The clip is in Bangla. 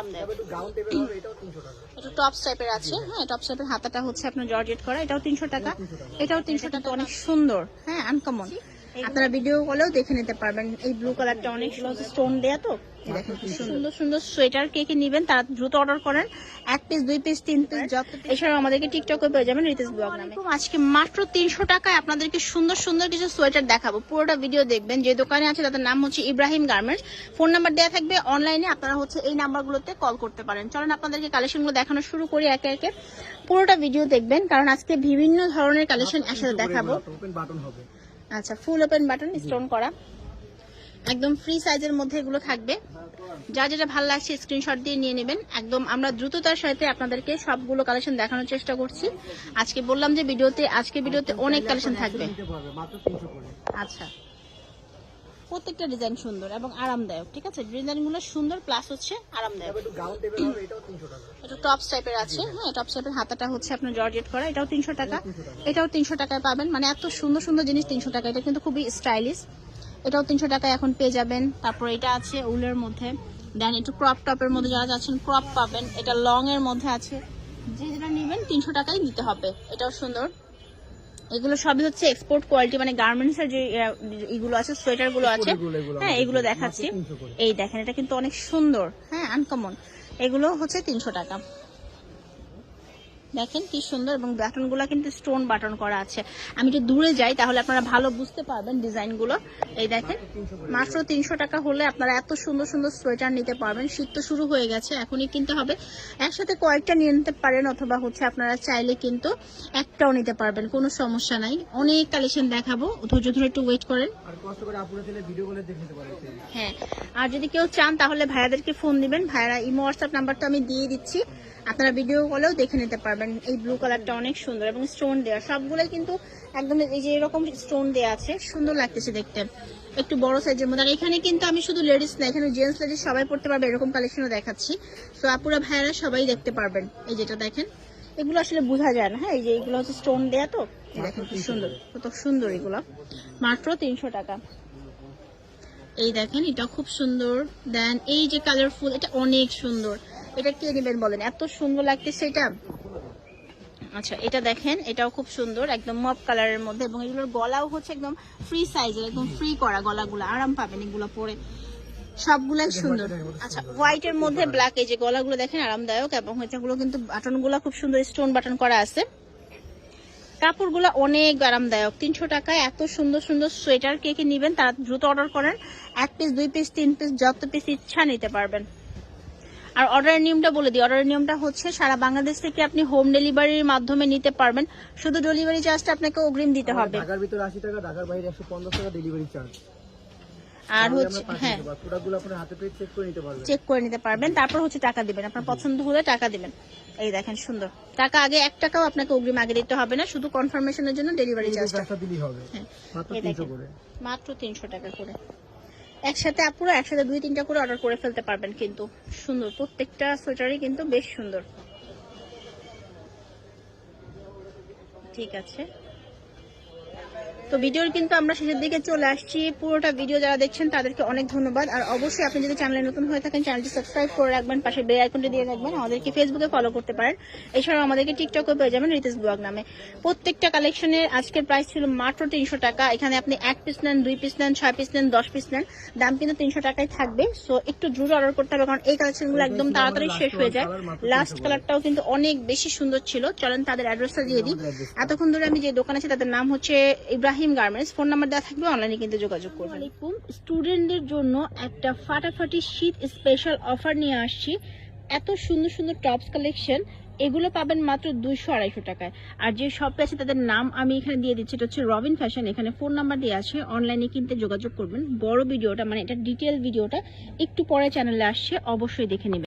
আরামদায়ক। এটা টপস টাইপের আছে, হ্যাঁ টপস টাইপের হাতাটা হচ্ছে আপনার জর্জেট করা, এটাও 300 টাকা। এটাও 300 টাকা, অনেক সুন্দর, হ্যাঁ আনকমন। আপনারা ভিডিও কলেও দেখে নিতে পারবেন। এই ব্লু কালারটা অনেক স্টোন দেয়া, তো দেখেন কি সুন্দর সুন্দর সোয়েটার কে কে নিবেন তারা দ্রুত অর্ডার করেন। 1 পিস 2 পিস 3 পিস যত। এছাড়াও আমাদেরকে টিকটকে পেয়ে যাবেন রিতেশ ব্লগ নামে। আজকে মাত্র 300 টাকায় আপনাদেরকে সুন্দর সুন্দর কিছু সোয়েটার দেখাবো। পুরোটা ভিডিও দেখবেন। যে দোকানে আছে তাদের নাম হচ্ছে ইব্রাহিম গার্মেন্টস। ফোন নাম্বার দেওয়া থাকবে, অনলাইনে আপনারা হচ্ছে এই নাম্বারগুলোতে কল করতে পারেন। চলেন আপনাদেরকে কালেকশনগুলো দেখানো শুরু করি একে একে। পুরোটা ভিডিও দেখবেন কারণ আজকে বিভিন্ন ধরনের কালেকশন একসাথে দেখাবো। আচ্ছা, ফুল ওপেন বাটন স্টোন করা, একদম ফ্রি সাইজের মধ্যে এগুলো থাকবে। যা যেটা ভালো লাগছে স্ক্রিনশট দিয়ে নিয়ে নেবেন। একদম আমরা দ্রুততার সাথে আপনাদেরকে সবগুলো কালেকশন দেখানোর চেষ্টা করছি। আজকে বললাম যে আজকে ভিডিওতে অনেক কালেকশন থাকবে। আচ্ছা, প্রত্যেকটা ডিজাইন সুন্দর এবং আরামদায়ক, ঠিক আছে? ডিজাইনগুলো সুন্দর প্লাস হচ্ছে আরামদায়ক। এটা টপস টাইপের আছে, হ্যাঁ টপস টাইপের হাতাটা হচ্ছে আপনার জর্জেট করা, এটাও 300 টাকা। এটাও 300 টাকায় পাবেন, মানে এত সুন্দর সুন্দর জিনিস 300 টাকা। এটা কিন্তু খুবই স্টাইলিশ, এটাও 300 টাকায় এখন পেয়ে যাবেন। তারপর এটা আছে উলের মধ্যে, দেন একটু ক্রপ টপের মধ্যে যারা যাচ্ছেন ক্রপ পাবেন। এটা লং এর মধ্যে আছে, যে যেটা নেবেন 300 টাকাই দিতে হবে। এটাও সুন্দর। এগুলো সবই হচ্ছে এক্সপোর্ট কোয়ালিটি, মানে গার্মেন্টস এর যে এগুলো আছে সোয়েটার গুলো আছে, হ্যাঁ এগুলো দেখাচ্ছি। এই দেখেন এটা কিন্তু অনেক সুন্দর, হ্যাঁ আনকমন। এগুলো হচ্ছে 300 টাকা। দেখেন কি সুন্দর, এবং বাটন গুলা কিন্তু স্টোন বাটন করা আছে। আমি একটু দূরে যাই তাহলে আপনারা ভালো বুঝতে পারবেন ডিজাইন গুলো। এই দেখেন মাত্র 300 টাকা হলে আপনারা এত সুন্দর সুন্দর সোয়েটার নিতে পারবেন। শীত তো শুরু হয়ে গেছে, এখনই কিনতে হবে। একসাথে কয়েকটা নিয়ে নিতে পারেন, অথবা হচ্ছে আপনারা চাইলে কিন্তু একটাও নিতে পারবেন, কোনো সমস্যা নাই। অনেক কালেকশন দেখাবো, ধৈর্য ধরে একটু ওয়েট করেন। হ্যাঁ, আর যদি কেউ চান তাহলে ভাইয়াদেরকে ফোন দিবেন। ভাইয়ারা ইমো হোয়াটসঅ্যাপ নাম্বারটা আমি দিয়ে দিচ্ছি, আপনারা ভিডিও কলেও দেখে নিতে পারবেন। এই ব্লু কালারটা অনেক সুন্দর এবং স্টোন দেওয়া, সবগুলোই কিন্তু একদম এই যে এরকম স্টোন দেওয়া আছে, সুন্দর লাগতেছে দেখতে। একটু বড় সাইজের মধ্যে। আর এখানে কিন্তু আমি শুধু লেডিস না, এখানে জেন্টস লেডিস সবাই পড়তে পারবে, এরকম কালেকশনও দেখাচ্ছি। তো আপুরা ভাইয়ারা সবাই দেখতে পারবেন। এই যেটা দেখেন, এগুলো আসলে বোঝা যায় না, হ্যাঁ এই যে এগুলো হচ্ছে স্টোন দেয়া, তো দেখেন কি সুন্দর, কত সুন্দর এগুলো। মাত্র 300 টাকা। এই দেখেন এটা খুব সুন্দর। দেন এই যে কালারফুল, এটা অনেক সুন্দর। এটা কে নেবেন বলেন, এত সুন্দর লাগতেছে এটা। আচ্ছা, এটা দেখেন এটাও খুব সুন্দর, একদম মপ কালারের মধ্যে, এবং এগুলোর গলাও হচ্ছে একদম ফ্রি সাইজের, একদম ফ্রি করা গলাগুলো, আরাম পাবেন এগুলো পরে, সবগুলাই সুন্দর। আচ্ছা, হোয়াইট এর মধ্যে ব্ল্যাক, এই যে গলাগুলো দেখেন আরামদায়ক, এবং এগুলো কিন্তু বাটনগুলো খুব সুন্দর স্টোন বাটন করা আছে। কাপড়গুলো অনেক আরামদায়ক। 300 টাকায় এত সুন্দর সুন্দর সোয়েটার কে কে নিবেন তারা দ্রুত অর্ডার করেন। 1 পিস 2 পিস 3 পিস যত পিস ইচ্ছা নিতে পারবেন। আর অর্ডারের নিয়মটা বলে দিই, অর্ডারের নিয়মটা হচ্ছে সারা বাংলাদেশ থেকে আপনি হোম ডেলিভারির মাধ্যমে নিতে পারবেন, শুধু ডেলিভারি চার্জটা আপনাকে অগ্রিম দিতে হবে। ঢাকার ভিতরে 80 টাকা, ঢাকার বাইরে 150 টাকা ডেলিভারি চার্জ। আর হচ্ছে হ্যাঁ, প্রোডাক্টগুলো আপনি হাতে পেয়ে চেক করে নিতে পারবেন। তারপর হচ্ছে টাকা দিবেন, আপনার পছন্দ হলে টাকা দিবেন। এই দেখেন সুন্দর, টাকা আগে 1 টাকাও আপনাকে অগ্রিম আগে দিতে হবে না, শুধু কনফার্মেশনের জন্য ডেলিভারি চার্জটা দিলেই হবে। মাত্র 300 করে, মাত্র 300 টাকা করে। একসাথে আপুরা একসাথে 2-3টা করে অর্ডার করে ফেলতে পারবেন। কিন্তু সুন্দর, প্রত্যেকটা সোয়েটারই কিন্তু বেশ সুন্দর। ঠিক আছে, তো ভিডিওর কিন্তু আমরা শেষের দিকে চলে আসছি। পুরোটা ভিডিও যারা দেখছেন তাদেরকে অনেক ধন্যবাদ। আর অবশ্যই আপনি যদি চ্যানেলে নতুন হয়ে থাকেন চ্যানেলটি সাবস্ক্রাইব করে রাখবেন, পাশে বেল আইকনটি দিয়ে রাখবেন। আমাদেরকে ফেসবুকে ফলো করতে পারেন, এছাড়াও আমাদেরকে টিকটকে পেয়ে যাবেন রিতেশ ব্লগ নামে। প্রত্যেকটা কালেকশনের আজকের প্রাইস ছিল মাত্র 300 টাকা। এখানে আপনি 1 পিস নেন, 2 পিস নেন, 6 পিস নেন, 10 পিস নেন, দাম কিন্তু 300 টাকায় থাকবে। সো একটু দ্রুত অর্ডার করতে হবে, কারণ এই কালেকশনগুলো একদম তাড়াতাড়ি শেষ হয়ে যায়। লাস্ট কালারটাও কিন্তু অনেক বেশি সুন্দর ছিল। চলেন তাদের অ্যাড্রেসটা দিয়ে দিই। এতক্ষণ ধরে আমি যে দোকান আছে তাদের নাম হচ্ছে ইব্রাহিম গার্মেন্টস, ফোন নাম্বার দেওয়া থাকবে, অনলাইনে কিন্তু যোগাযোগ করবেন। স্টুডেন্টদের জন্য একটা ফাটাফাটি শীত স্পেশাল অফার নিয়ে আসছি। এত সুন্দর সুন্দর টপস কালেকশন, এগুলো পাবেন মাত্র 200-250 টাকায়। আর যে শপে আছে তাদের নাম আমি এখানে দিয়ে দিচ্ছি, এটা হচ্ছে রবিন ফ্যাশন। এখানে ফোন নাম্বার দিয়ে আছে, অনলাইনে কিনতে যোগাযোগ করবেন। বড় ভিডিওটা মানে এটা ডিটেল ভিডিওটা একটু পরে চ্যানেলে আসছে, অবশ্যই দেখে নেবেন।